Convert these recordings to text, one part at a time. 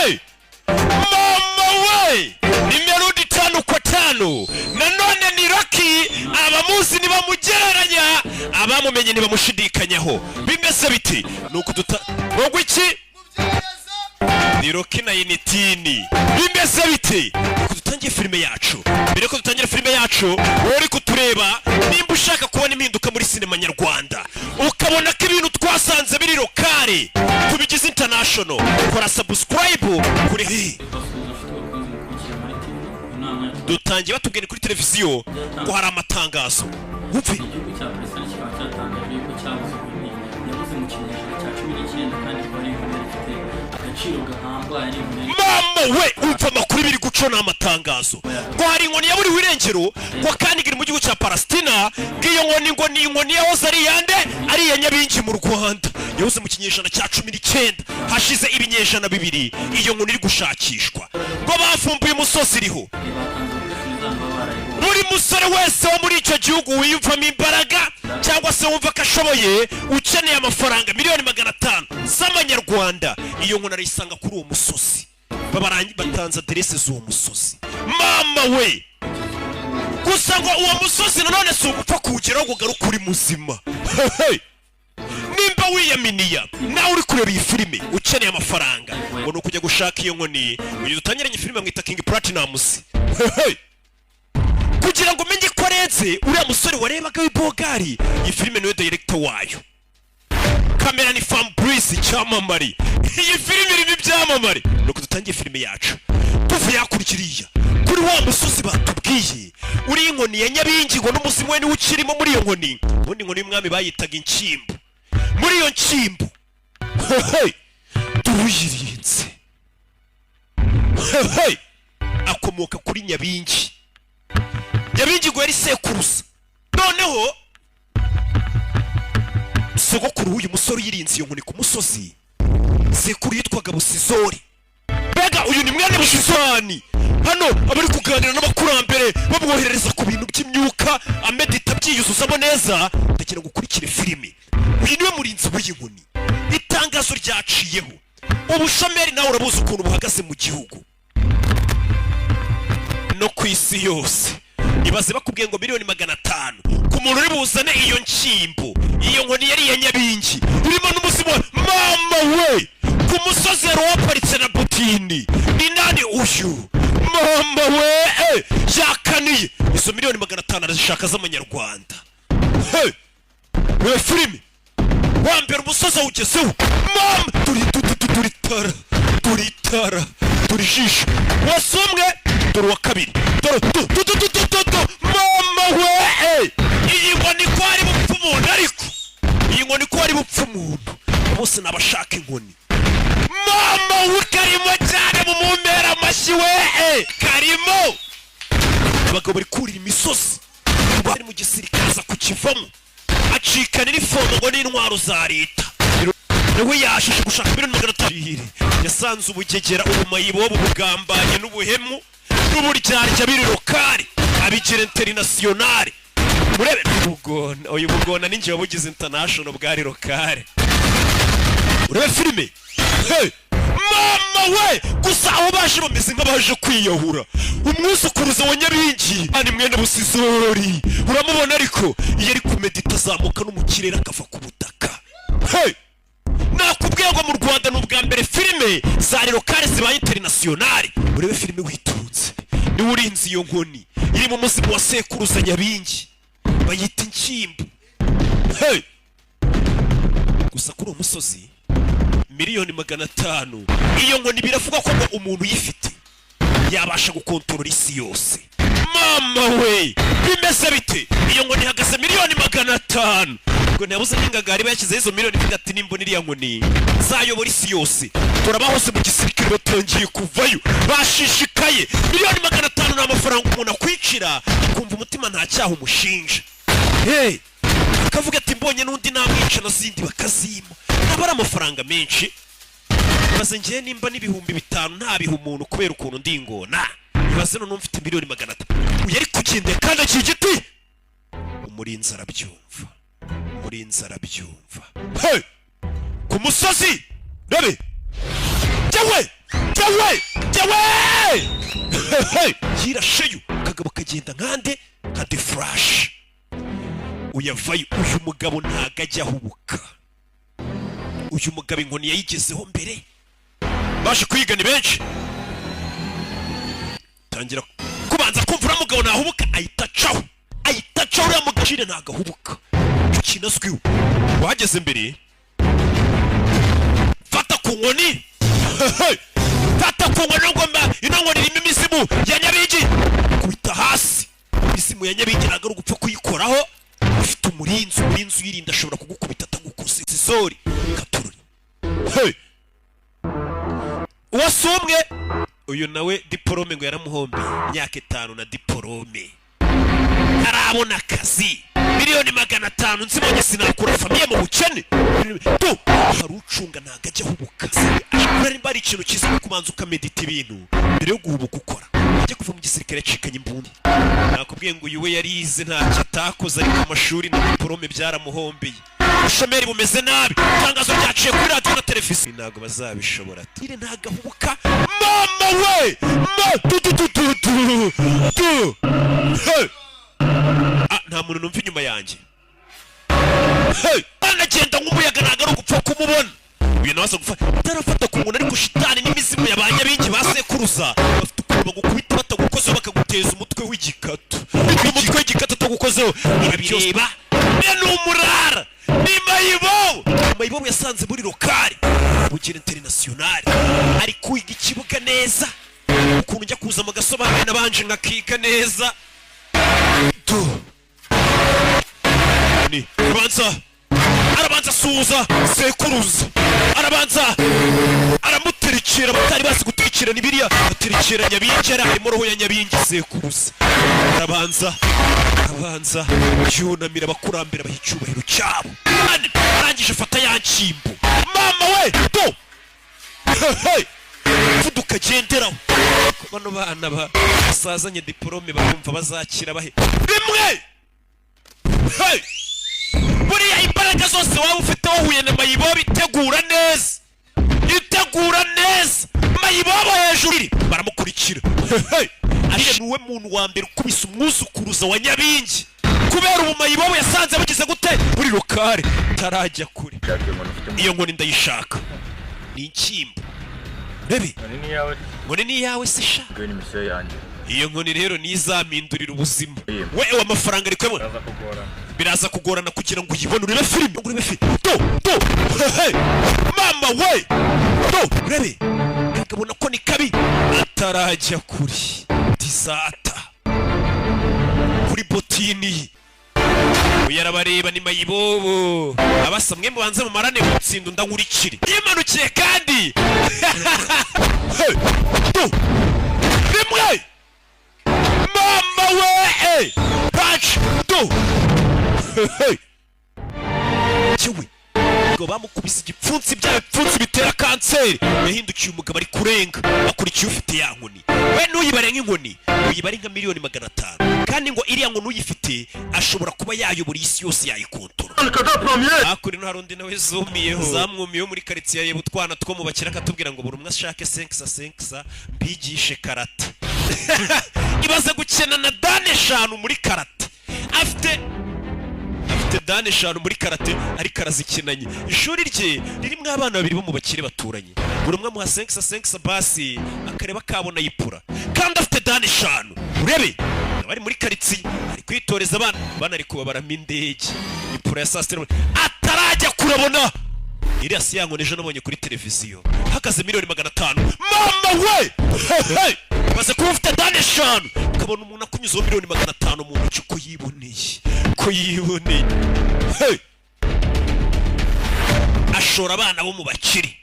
hey mama we ni melodi 5 kwa 5 nanone ni Rocky abamuzi ni bamugereranya abamumenye ni bamushidikanyaho bimeze biti nuko ngo iki ni Rocky na Initini bimeze biti nuko dutangiye filime yacu mbere ko dutangira filime yacu uri kutureba nimba ushaka kubona impinduka muri sinema nyarwanda ukabona ko ibintu twasanze biri lokale tubigize international kora subscribe kuri dutangiye batubwira kuri televiziyo ko hari amatangazo umve mama we umva makuru biri gucona amatangazo ngo hari inkoni yaburi wirengero ngo kandi giri mu gihugu cya Palestina ngiyo nkoni ngo ni inkoni yahoze ari yande ari ya Nyabingi mu Rwanda yahoze mu kinyejana cya 19 hashize ibinyejana bibiri iyo nkoni iri gushakishwa ngo bafumbuye umusozi iriho buri musore wese wo muri icyo gihugu wiyumvamo imbaraga cyangwa se wumva ko ashoboye ukeneye amafaranga miliyoni 500 z'amanyarwanda iyo nkoni arayisanga kuri uwo musozi babarangi batanze adresse z'uwo musozi mama we gusa ngo uwo musozi nanone si ugupfa kuwugeraho ngo ugaruke uri muzima nimba wiyaminiya nawe uri kureba iyi filime ukeneye amafaranga ngo ni ukujya gushaka iyo nkoni uyu dutangiranye filime mwita King Platinumz kugira ngo umenye ko arenze uriya musore warebaga w'ibogari iyi filime niwe director wayo kamera ni Fabrice cyamamare iyi filime irimo ibyamamare nuko dutangiye filime yacu tuvuye hakurikiriya kuri wa musozi batubwiye uri inkoni ya Nyabingi ngo n'umuzimu we ni ukirimo muri iyo nkoni ubundi inkoni y'umwami bayitaga inkimbo muri iyo nkimbo tuyirinze akomoka kuri Nyabingi ngo yari sekuruza noneho sogokuru w'uyu musore yirinze iyo nkoni ku musozi sekuru yitwaga Busizori bega uyu ni mwene Busizani hano abari kuganira n'abakurambere bamwoherereza ku bintu by'imyuka amedita byiyuzuzamo neza ndakira gukurikira filime uyu niwe murinzi w'iyi nkoni itangazo ryaciyeho ubushomeri nawe urabuze ukuntu buhagaze mu gihugu no ku isi yose ibaze bakubwiye ngo miliyoni 500 ku muntu uri buzane iyo nkimbo iyo nkoni yari ya Nyabingi urimo n'umuzimu mama we ku musozi waparitse na Butini ni nani uyu mama we yakaniye izo miliyoni 500 arazishaka z'amanyarwanda we filime wambere umusozi ugezeho mama turi tara turi jisho wasomwe dore wa kabiri mama we iyi nkoni ko ari bupfu umuntu ariko iyi nkoni ko ari bupfu umuntu bose nabashaka inkoni mama we karimo cyane mu mumpera amashyi we karimo abagabo bari kurira imisozi bari mu gisirikare za kukivamo acikana n'ifomo ngo n'intwaro za leta niwe yashije gushaka miliyoni 500 yasanze ubugegera ubumayibo ubugambanye n'ubuhemu n'uburyarya biri lokale abigira internationale murebe bugona uyu bugona ninjye wabugize international bwari lokale urebe filime mama we gusa aho baje bameze nk'abaje kwiyahura umwuzukuruza wa Nyabingi ani mwene Busizori uramubona ariko iyo ari kumedita azamuka no mu kirere akava ku butaka nakubwiye ngo mu Rwanda n'ubwa mbere filime za lokale zibaye internationale urebe filime witunze ni Umurinzi iyo nkoni iri mu muzimu wa sekuruza Nyabingi bayita inkimbo gusa kuri uwo musozi miliyoni 500 iyo nkoni biravuga ko umuntu uyifite yabasha gukontorora isi yose mama we bimeze bite iyo nkoni ihagaze miliyoni 500 ngo nabuze n'ingagari bakize izo miliyoni ati nimbona iriya nkoni zayobora isi yose turabahose mu gisirikare batangiye kuvayo bashishikaye miliyoni 500 n'amafaranga umuntu akwicira kumva umutima nta cyaha umushinja akavuga ati mbonye n'undi namwica n'izindi bakazima nabara amafaranga menshi baze ngiye nimba n'ibihumbi 5 ntabiha umuntu kubera ukuntu ndingona ibaze none mfite miliyoni 500 uyari kugende kandi akigiti Umurinzi arabyumva ku musozi rebe jawe we yirasheyo kagabo kagenda nkande nka the flash uyavayo uyu mugabo ntago ajya ahubuka uyu mugabo inkoni yayigezeho mbere baje kwiga ni benshi tangira kubanza kumvura mugabo nahubuka ayitacaho uriya mugashire ntago ahubuka kinaswiwe wageze mbere fata ku nkoni ngoma inongoni irimo imizimu ya nyabingi kubita hasi imizimu ya nyabingi ntago ari ugupfa kuyikoraho ufite umurinzi uyirinda ashobora kugukubita atagukoze zizori katururi uwasumwe uyu nawe diporome ngo yaramuhombe imyaka 5 na diporome ntarabona akazi miliyoni 500 nzibonye sinakura famiye mu bukene tu hari ucunga ntago ajya ahubuka ari bari ikintu cyiza no kubanza ukamedita ibintu mbere yo guhubuka ukora ajya kuva mu gisirikare acikanye imbundi nakubwiye ngo uyu we yarize ntacyo atakoze ariko amashuri na diporome byaramuhombeye ubushomeri bumeze nabi itangazo ryaciye kuri radiyo na televiziyo ntago bazabishobora tire ntago ahubuka mama we nta muntu numva inyuma yanjye anagenda nk'umuyaga ntago ari ugupfa kumubona uyu nawe aza gufata utarafata ku muntu ariko shitani n'imizimu y'abanyabingi basekuruza bafite ukuntu bagukubita batagukozeho bakaguteza umutwe w'igikatu umutwe w'igikatu atagukozeho bireba ni umurara ni mayibobo yasanze muri lokari bugira internationale ari kwiga ikibuga neza ukuntu njya kuza mu Agasobanuye nabanje nkakiga neza arabanza suza sekuruza aramutirikira batari basi gutirikira ni biriya atirikira nyabingi arimo roho ya nyabingi sekuruza arabanza yunamira abakurambira baha icyubahiro cyabo arangije afata ya nshyimbo mama we vuduka agenderaho bano bana basazanye diporome barumva bazakira bahe rimwe buriya imbaraga zose waba ufite wahuye na mayibobo itegura neza mayibobo hejuru baramukurikira ariya niwe muntu wa mbere ukubise umwuzukuruza wa nyabingi kubera ubu mayibobo yasanze bagize gute muri lokale tarajya kure iyo nkoni ndayishaka ni inshyimbo rebe nkoni ni iyawe se sha iyo nkoni rero nizamindurira ubuzima we amafaranga ari kwemera biraza kugorana kugira ngo uyibone urebe filime mama we rebe kagabona ko ni kabi atarajya kuri disata kuri botini uyarabareba ni mayibobo abasamwe mubanze mu marane gutsinda ndangurikire yimanukiye kandi rimwe mama we punch kiwe ngo bamukubise igipfunsi by'abipfunsi bitera kanseri yahindukiye umugabo ari kurenga akurikiye ufite ya nkoni we n'uyibare nk'inkoni uyibare nka miliyoni 500 kandi ngo iriya nkoni uyifite ashobora kuba yayobora isi yose yayikontora akuri no harundi nawe zamwumiyeho muri quartier ye butwana two mu bakira katubwira ngo buri umwe ashake 5 mbigishe karate ibaze gukena na dane 5 muri karate afite dane 5 muri karate ari karazikinanye ishuri rye ririmo abana babiri bo mu bakire baturanye buri umwe mu 5 basi akareba kabona yipura kandi afite dane 5 urebe bari muri quartier ari kwitoreza abana ari kubabaramo indege ipura ya sasitero atarajya kurabona iriya si yango nejo nabonye kuri televiziyo hakaze miliyoni 500 mama we baze kuba ufite dane 5 kabona umuntu akunyuzeho miliyoni 500 mu ntoki ko yiboneye ashora abana bo mu bakiri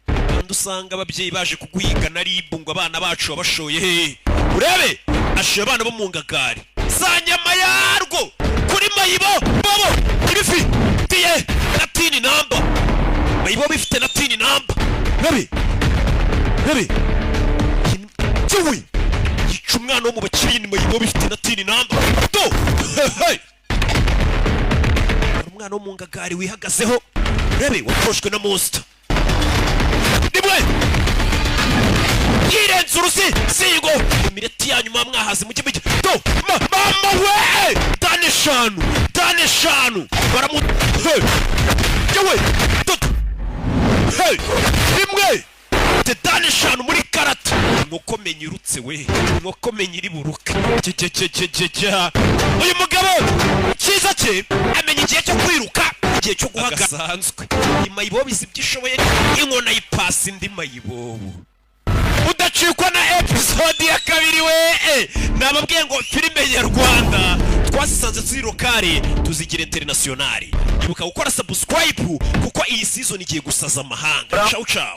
kandi usanga ababyeyi baje kuguhiga na ribu ngo abana bacu babashoye hehe urebe ashora abana bo mu ngagari za nyama yarwo kuri mayibobo irifi tiye na tini namba mayibobo ifite na tini namba rebe kiwe yica umwana wo mu bakiri ni mayibobo ifite na tini namba umwana wo mu ngagari wihagazeho rebe wakoshwe na monster yirenze uruzingo iminota ya nyuma mwahaze mujye to mama we tane eshanu baramu yewe rimwe tane eshanu muri karate nuko menya irutse we nuko menya iri buruke uyu mugabo cyiza cye amenya igihe cyo kwiruka igihe cyo guhagarara gasanzwe imayibobo izi byishoboye inkona yipasi indi mayibobo udacikwa na episode ya kabiri we nababwiye ngo filime nyarwanda twasisanze ziri lokale tuzigira internationali ibuka gukora subscribe kuko iyi season igiye gusaza amahanga ciao ciao